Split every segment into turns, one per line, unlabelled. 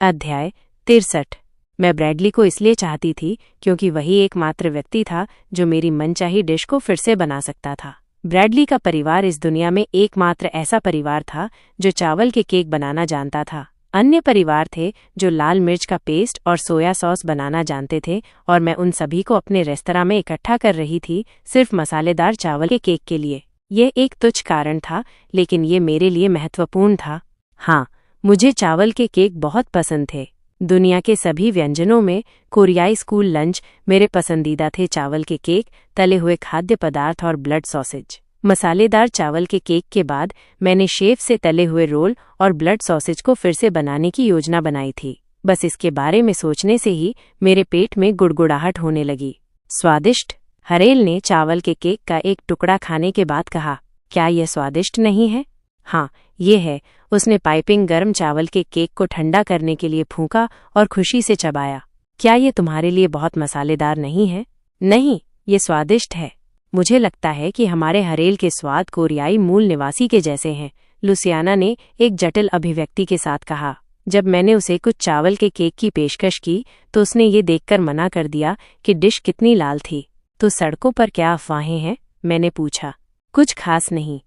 अध्याय 63। मैं ब्रैडली को इसलिए चाहती थी क्योंकि वही एकमात्र व्यक्ति था जो मेरी मनचाही डिश को फिर से बना सकता था। ब्रैडली का परिवार इस दुनिया में एकमात्र ऐसा परिवार था जो चावल के केक बनाना जानता था। अन्य परिवार थे जो लाल मिर्च का पेस्ट और सोया सॉस बनाना जानते थे, और मैं उन सभी को अपने रेस्तरां में इकट्ठा कर रही थी सिर्फ मसालेदार चावल के केक के लिए। ये एक तुच्छ कारण था, लेकिन ये मेरे लिए महत्वपूर्ण था। हाँ, मुझे चावल के केक बहुत पसंद थे। दुनिया के सभी व्यंजनों में कोरियाई स्कूल लंच मेरे पसंदीदा थे। चावल के केक, तले हुए खाद्य पदार्थ और ब्लड सॉसेज। मसालेदार चावल के केक के बाद मैंने शेफ से तले हुए रोल और ब्लड सॉसेज को फिर से बनाने की योजना बनाई थी। बस इसके बारे में सोचने से ही मेरे पेट में गुड़गुड़ाहट होने लगी। स्वादिष्ट, हरेल ने चावल के केक का एक टुकड़ा खाने के बाद कहा। क्या यह स्वादिष्ट नहीं है? हाँ, ये है। उसने पाइपिंग गर्म चावल के केक को ठंडा करने के लिए फूंका और खुशी से चबाया। क्या ये तुम्हारे लिए बहुत मसालेदार नहीं है? नहीं, ये स्वादिष्ट है। मुझे लगता है कि हमारे हरेल के स्वाद कोरियाई मूल निवासी के जैसे हैं, लुसियाना ने एक जटिल अभिव्यक्ति के साथ कहा। जब मैंने उसे कुछ चावल के केक की पेशकश की तो उसने ये देखकर मना कर दिया कि डिश कितनी लाल थी। तो सड़कों पर क्या अफवाहें हैं? मैंने पूछा। कुछ खास नहीं।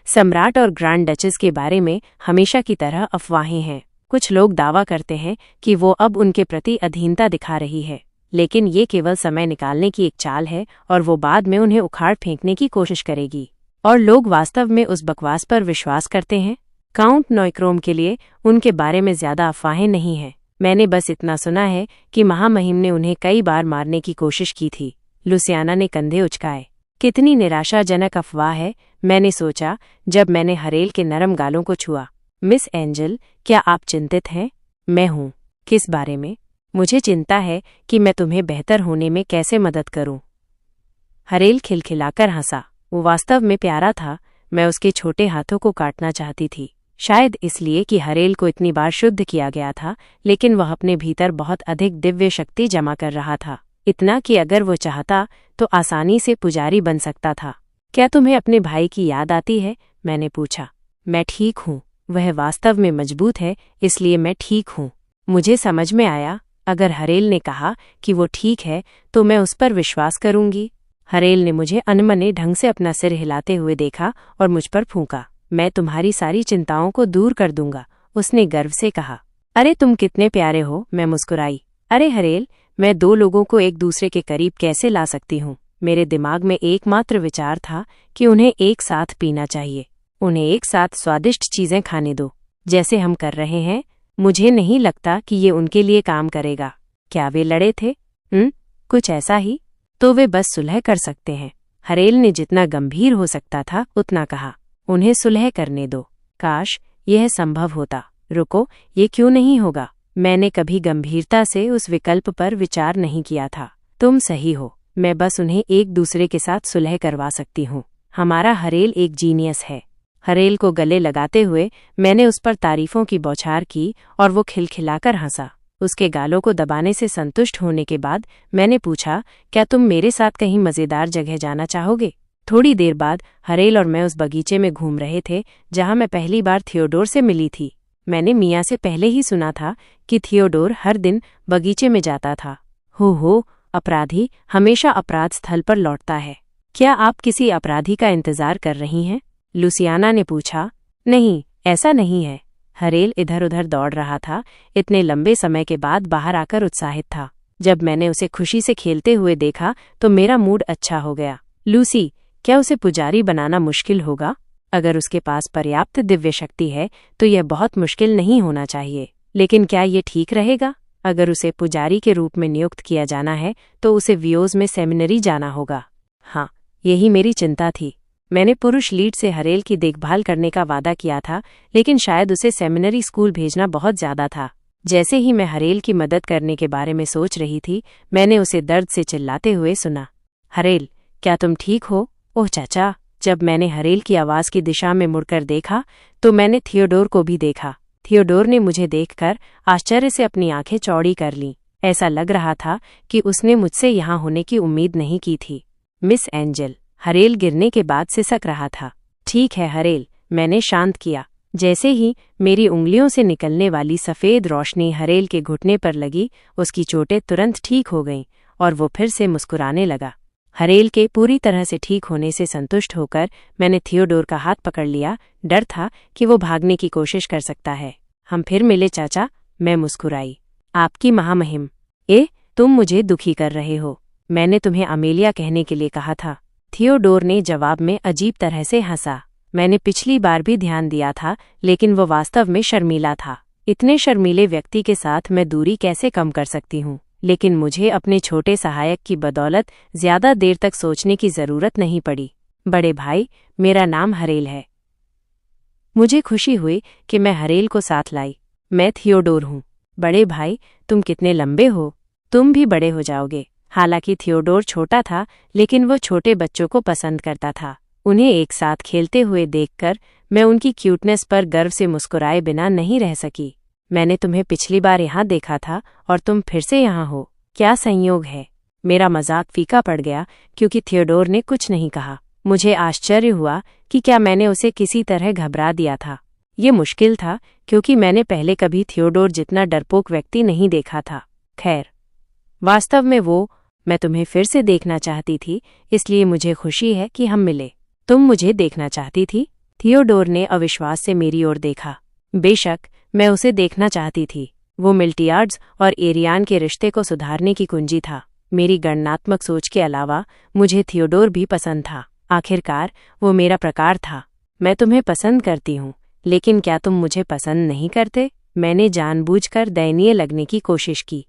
सम्राट और ग्रैंड डचेस के बारे में हमेशा की तरह अफवाहें हैं। कुछ लोग दावा करते हैं कि वो अब उनके प्रति अधीनता दिखा रही है, लेकिन ये केवल समय निकालने की एक चाल है और वो बाद में उन्हें उखाड़ फेंकने की कोशिश करेगी। और लोग वास्तव में उस बकवास पर विश्वास करते हैं। काउंट नॉयक्रोम के लिए उनके बारे में ज्यादा अफवाहें नहीं हैं। मैंने बस इतना सुना है कि महामहिम ने उन्हें कई बार मारने की कोशिश की थी। लुसियाना ने कंधे उचकाए। कितनी निराशाजनक अफवाह है, मैंने सोचा जब मैंने हरेल के नरम गालों को छुआ। मिस एंजल, क्या आप चिंतित हैं? मैं हूँ। किस बारे में? मुझे चिंता है कि मैं तुम्हें बेहतर होने में कैसे मदद करूं। हरेल खिलखिलाकर हंसा। वो वास्तव में प्यारा था। मैं उसके छोटे हाथों को काटना चाहती थी, शायद इसलिए कि हरेल को इतनी बार शुद्ध किया गया था, लेकिन वह अपने भीतर बहुत अधिक दिव्य शक्ति जमा कर रहा था। इतना कि अगर वो चाहता तो आसानी से पुजारी बन सकता था। क्या तुम्हें अपने भाई की याद आती है? मैंने पूछा। मैं ठीक हूँ। वह वास्तव में मजबूत है, इसलिए मैं ठीक हूँ। मुझे समझ में आया। अगर हरेल ने कहा कि वो ठीक है तो मैं उस पर विश्वास करूंगी। हरेल ने मुझे अनमने ढंग से अपना सिर हिलाते हुए देखा और मुझ पर फूंका। मैं तुम्हारी सारी चिंताओं को दूर कर दूंगा, उसने गर्व से कहा। अरे तुम कितने प्यारे हो, मैं मुस्कुराई। अरे हरेल, मैं दो लोगों को एक दूसरे के करीब कैसे ला सकती हूँ? मेरे दिमाग में एकमात्र विचार था कि उन्हें एक साथ पीना चाहिए। उन्हें एक साथ स्वादिष्ट चीजें खाने दो, जैसे हम कर रहे हैं। मुझे नहीं लगता कि ये उनके लिए काम करेगा। क्या वे लड़े थे? कुछ ऐसा ही। तो वे बस सुलह कर सकते हैं। हरेल ने जितना गंभीर हो सकता था उतना कहा। उन्हें सुलह करने दो। काश यह संभव होता। रुको, ये क्यों नहीं होगा? मैंने कभी गंभीरता से उस विकल्प पर विचार नहीं किया था। तुम सही हो। मैं बस उन्हें एक दूसरे के साथ सुलह करवा सकती हूँ। हमारा हरेल एक जीनियस है। हरेल को गले लगाते हुए मैंने उस पर तारीफों की बौछार की और वो खिलखिलाकर हंसा। उसके गालों को दबाने से संतुष्ट होने के बाद मैंने पूछा, क्या तुम मेरे साथ कहीं मजेदार जगह जाना चाहोगे? थोड़ी देर बाद हरेल और मैं उस बगीचे में घूम रहे थे जहाँ मैं पहली बार थियोडोर से मिली थी। मैंने मिया से पहले ही सुना था कि थियोडोर हर दिन बगीचे में जाता था। हो, अपराधी हमेशा अपराध स्थल पर लौटता है। क्या आप किसी अपराधी का इंतजार कर रही हैं? लुसियाना ने पूछा। नहीं, ऐसा नहीं है। हरेल इधर उधर दौड़ रहा था, इतने लंबे समय के बाद बाहर आकर उत्साहित था। जब मैंने उसे खुशी से खेलते हुए देखा तो मेरा मूड अच्छा हो गया। लूसी, क्या उसे पुजारी बनाना मुश्किल होगा? अगर उसके पास पर्याप्त दिव्य शक्ति है तो यह बहुत मुश्किल नहीं होना चाहिए। लेकिन क्या ये ठीक रहेगा? अगर उसे पुजारी के रूप में नियुक्त किया जाना है तो उसे वियोज में सेमिनरी जाना होगा। हाँ, यही मेरी चिंता थी। मैंने पुरुष लीड से हरेल की देखभाल करने का वादा किया था, लेकिन शायद उसे सेमिनरी स्कूल भेजना बहुत ज्यादा था। जैसे ही मैं हरेल की मदद करने के बारे में सोच रही थी, मैंने उसे दर्द से चिल्लाते हुए सुना। हरेल, क्या तुम ठीक हो? ओह चाचा। जब मैंने हरेल की आवाज की दिशा में मुड़कर देखा तो मैंने थियोडोर को भी देखा। थियोडोर ने मुझे देखकर आश्चर्य से अपनी आंखें चौड़ी कर लीं। ऐसा लग रहा था कि उसने मुझसे यहाँ होने की उम्मीद नहीं की थी। मिस एंजल, हरेल गिरने के बाद सिसक रहा था। ठीक है हरेल, मैंने शांत किया। जैसे ही मेरी उंगलियों से निकलने वाली सफ़ेद रोशनी हरेल के घुटने पर लगी, उसकी चोटें तुरंत ठीक हो गईं और वो फिर से मुस्कुराने लगा। हरेल के पूरी तरह से ठीक होने से संतुष्ट होकर मैंने थियोडोर का हाथ पकड़ लिया। डर था कि वो भागने की कोशिश कर सकता है। हम फिर मिले चाचा, मैं मुस्कुराई। आपकी महामहिम। तुम मुझे दुखी कर रहे हो। मैंने तुम्हें अमेलिया कहने के लिए कहा था। थियोडोर ने जवाब में अजीब तरह से हंसा। मैंने पिछली बार भी ध्यान दिया था, लेकिन वो वास्तव में शर्मीला था। इतने शर्मीले व्यक्ति के साथ मैं दूरी कैसे कम कर सकती हूँ? लेकिन मुझे अपने छोटे सहायक की बदौलत ज्यादा देर तक सोचने की जरूरत नहीं पड़ी। बड़े भाई, मेरा नाम हरेल है। मुझे खुशी हुई कि मैं हरेल को साथ लाई। मैं थियोडोर हूँ। बड़े भाई, तुम कितने लंबे हो। तुम भी बड़े हो जाओगे। हालांकि थियोडोर छोटा था, लेकिन वो छोटे बच्चों को पसंद करता था। उन्हें एक साथ खेलते हुए देखकर मैं उनकी क्यूटनेस पर गर्व से मुस्कुराए बिना नहीं रह सकी। मैंने तुम्हें पिछली बार यहाँ देखा था और तुम फिर से यहाँ हो। क्या संयोग है? मेरा मजाक फीका पड़ गया क्योंकि थियोडोर ने कुछ नहीं कहा। मुझे आश्चर्य हुआ कि क्या मैंने उसे किसी तरह घबरा दिया था। ये मुश्किल था क्योंकि मैंने पहले कभी थियोडोर जितना डरपोक व्यक्ति नहीं देखा था। खैर, वास्तव में मैं तुम्हें फिर से देखना चाहती थी, इसलिए मुझे खुशी है कि हम मिले। तुम मुझे देखना चाहती थी? थियोडोर ने अविश्वास से मेरी ओर देखा। बेशक, मैं उसे देखना चाहती थी। वो मिल्टियार्ड्स और एरियान के रिश्ते को सुधारने की कुंजी था। मेरी गणनात्मक सोच के अलावा मुझे थियोडोर भी पसंद था। आखिरकार वो मेरा प्रकार था। मैं तुम्हें पसंद करती हूँ, लेकिन क्या तुम मुझे पसंद नहीं करते? मैंने जानबूझकर दयनीय लगने की कोशिश की।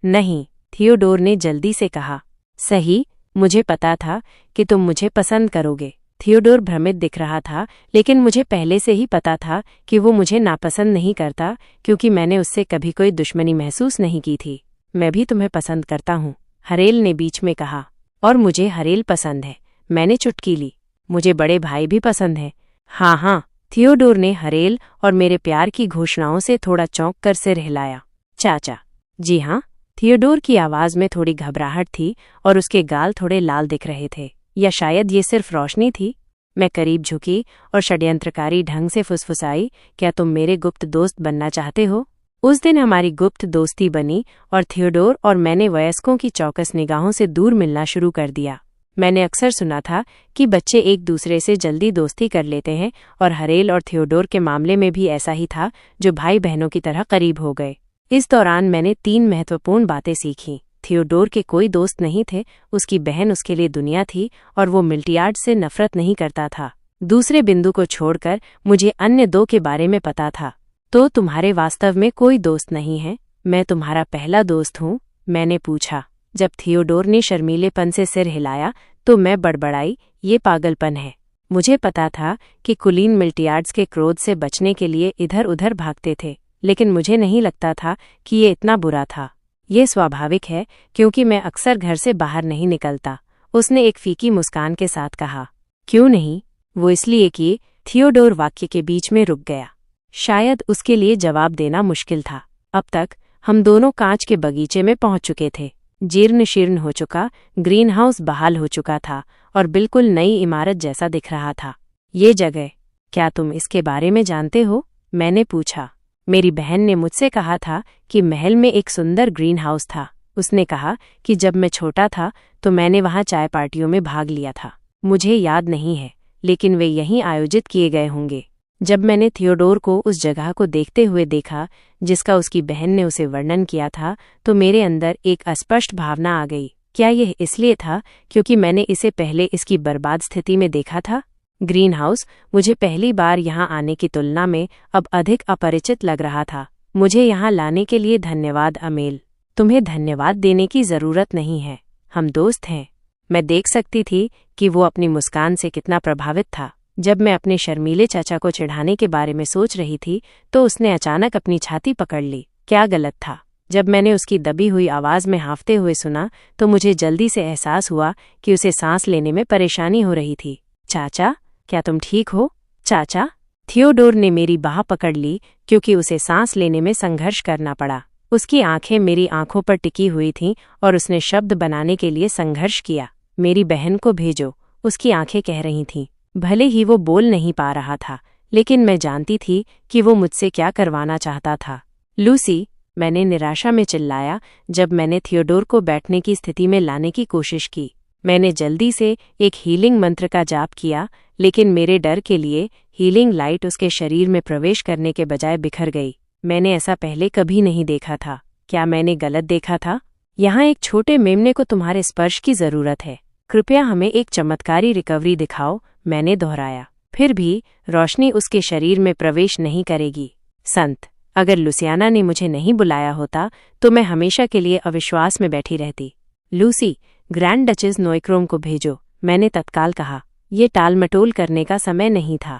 नहीं, थियोडोर ने जल्दी से कहा। सही, मुझे पता था कि तुम मुझे पसंद करोगे। थियोडोर भ्रमित दिख रहा था, लेकिन मुझे पहले से ही पता था कि वो मुझे नापसंद नहीं करता, क्योंकि मैंने उससे कभी कोई दुश्मनी महसूस नहीं की थी। मैं भी तुम्हें पसंद करता हूँ, हरेल ने बीच में कहा। और मुझे हरेल पसंद है, मैंने चुटकी ली। मुझे बड़े भाई भी पसंद है। हाँ, थियोडोर ने हरेल और मेरे प्यार की घोषणाओं से थोड़ा चौंक कर सिर हिलाया। चाचा। जी हाँ। थियोडोर की आवाज में थोड़ी घबराहट थी और उसके गाल थोड़े लाल दिख रहे थे, या शायद ये सिर्फ रोशनी थी। मैं करीब झुकी और षड्यंत्रकारी ढंग से फुसफुसाई, क्या तुम मेरे गुप्त दोस्त बनना चाहते हो? उस दिन हमारी गुप्त दोस्ती बनी और थियोडोर और मैंने वयस्कों की चौकस निगाहों से दूर मिलना शुरू कर दिया। मैंने अक्सर सुना था कि बच्चे एक दूसरे से जल्दी दोस्ती कर लेते हैं, और हरेल और थियोडोर के मामले में भी ऐसा ही था, जो भाई बहनों की तरह करीब हो गए। इस दौरान मैंने 3 महत्वपूर्ण बातें सीखीं। थियोडोर के कोई दोस्त नहीं थे, उसकी बहन उसके लिए दुनिया थी, और वो मिल्टियार्ड से नफरत नहीं करता था। दूसरे बिंदु को छोड़कर मुझे अन्य 2 के बारे में पता था। तो तुम्हारे वास्तव में कोई दोस्त नहीं है? मैं तुम्हारा पहला दोस्त हूँ, मैंने पूछा। जब थियोडोर ने शर्मीलेपन से सिर हिलाया तो मैं बड़बड़ाई, ये पागलपन है। मुझे पता था कि कुलीन मिल्टियार्ड्स के क्रोध से बचने के लिए इधर उधर भागते थे, लेकिन मुझे नहीं लगता था कि ये इतना बुरा था। ये स्वाभाविक है, क्योंकि मैं अक्सर घर से बाहर नहीं निकलता, उसने एक फीकी मुस्कान के साथ कहा। क्यों नहीं? वो इसलिए कि थियोडोर वाक्य के बीच में रुक गया। शायद उसके लिए जवाब देना मुश्किल था। अब तक हम दोनों कांच के बगीचे में पहुंच चुके थे। जीर्ण शीर्ण हो चुका ग्रीन हाउस बहाल हो चुका था और बिल्कुल नई इमारत जैसा दिख रहा था। ये जगह, क्या तुम इसके बारे में जानते हो? मैंने पूछा। मेरी बहन ने मुझसे कहा था कि महल में एक सुंदर ग्रीन हाउस था। उसने कहा कि जब मैं छोटा था तो मैंने वहां चाय पार्टियों में भाग लिया था। मुझे याद नहीं है, लेकिन वे यहीं आयोजित किए गए होंगे। जब मैंने थियोडोर को उस जगह को देखते हुए देखा जिसका उसकी बहन ने उसे वर्णन किया था, तो मेरे अंदर एक अस्पष्ट भावना आ गई। क्या यह इसलिए था क्योंकि मैंने इसे पहले इसकी बर्बाद स्थिति में देखा था? ग्रीन हाउस मुझे पहली बार यहाँ आने की तुलना में अब अधिक अपरिचित लग रहा था। मुझे यहाँ लाने के लिए धन्यवाद अमेल। तुम्हें धन्यवाद देने की जरूरत नहीं है, हम दोस्त हैं। मैं देख सकती थी कि वो अपनी मुस्कान से कितना प्रभावित था। जब मैं अपने शर्मीले चाचा को चिढ़ाने के बारे में सोच रही थी तो उसने अचानक अपनी छाती पकड़ ली। क्या गलत था? जब मैंने उसकी दबी हुई आवाज में हांफते हुए सुना तो मुझे जल्दी से एहसास हुआ कि उसे सांस लेने में परेशानी हो रही थी। चाचा, क्या तुम ठीक हो? चाचा? थियोडोर ने मेरी बाह पकड़ ली क्योंकि उसे सांस लेने में संघर्ष करना पड़ा। उसकी आंखें मेरी आंखों पर टिकी हुई थीं और उसने शब्द बनाने के लिए संघर्ष किया। मेरी बहन को भेजो, उसकी आंखें कह रही थीं। भले ही वो बोल नहीं पा रहा था, लेकिन मैं जानती थी कि वो मुझसे क्या करवाना चाहता था। लूसी, मैंने निराशा में चिल्लाया जब मैंने थियोडोर को बैठने की स्थिति में लाने की कोशिश की। मैंने जल्दी से एक हीलिंग मंत्र का जाप किया, लेकिन मेरे डर के लिए हीलिंग लाइट उसके शरीर में प्रवेश करने के बजाय बिखर गई। मैंने ऐसा पहले कभी नहीं देखा था। क्या मैंने गलत देखा था? यहाँ एक छोटे मेमने को तुम्हारे स्पर्श की जरूरत है। कृपया हमें एक चमत्कारी रिकवरी दिखाओ, मैंने दोहराया। फिर भी रोशनी उसके शरीर में प्रवेश नहीं करेगी। संत, अगर लुसियाना ने मुझे नहीं बुलाया होता तो मैं हमेशा के लिए अविश्वास में बैठी रहती। लूसी, ग्रैंड डचेस नोइक्रोम को भेजो, मैंने तत्काल कहा। ये टालमटोल करने का समय नहीं था।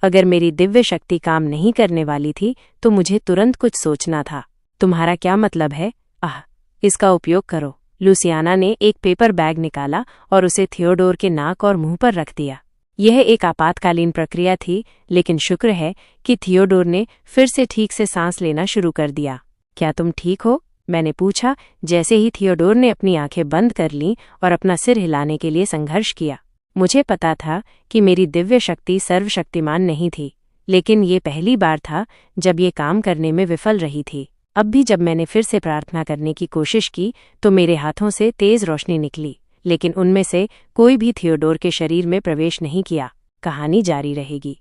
अगर मेरी दिव्य शक्ति काम नहीं करने वाली थी तो मुझे तुरंत कुछ सोचना था। तुम्हारा क्या मतलब है? इसका उपयोग करो। लुसियाना ने एक पेपर बैग निकाला और उसे थियोडोर के नाक और मुंह पर रख दिया। यह एक आपातकालीन प्रक्रिया थी, लेकिन शुक्र है कि थियोडोर ने फिर से ठीक से सांस लेना शुरू कर दिया। क्या तुम ठीक हो? मैंने पूछा जैसे ही थियोडोर ने अपनी आंखें बंद कर लीं और अपना सिर हिलाने के लिए संघर्ष किया। मुझे पता था कि मेरी दिव्य शक्ति सर्वशक्तिमान नहीं थी, लेकिन ये पहली बार था जब ये काम करने में विफल रही थी। अब भी जब मैंने फिर से प्रार्थना करने की कोशिश की तो मेरे हाथों से तेज रोशनी निकली, लेकिन उनमें से कोई भी थियोडोर के शरीर में प्रवेश नहीं किया। कहानी जारी रहेगी।